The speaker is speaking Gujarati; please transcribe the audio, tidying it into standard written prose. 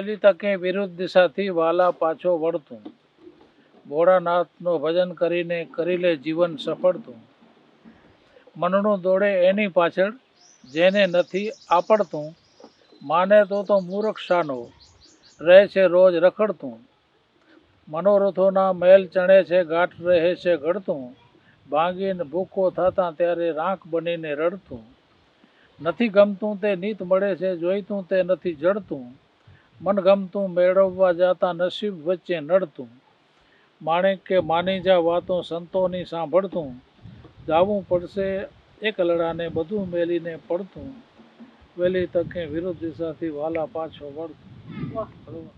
વહેલી તકે વિરુદ્ધ દિશાથી વાલા પાછો વળતું, ભોળાનાથનું ભજન કરીને કરી લે જીવન સફળ તું. મનનું દોડે એની પાછળ જેને નથી આપડતું, માને તો મૂર્ખ શાનો રહે છે રોજ રખડતું. મનોરથોના મહેલ ચણે છે ગાંઠ રહે છે ઘડતું, ભાંગીને ભૂખો થતા ત્યારે રાખ બનીને રડતું. નથી ગમતું તે નીત મળે છે જોઈતું તે નથી જડતું, મન ગમતું મેળવવા જાતા નસીબ વચ્ચે નડતું. માણેક કે માની જા વાતો સંતોની સાંભળતું, જાવું પડશે એક લડાને બધું મેલીને પડતું, વહેલી તકે વિરુદ્ધ દિશાથી વાલા પાછો વળતું. બરોબર.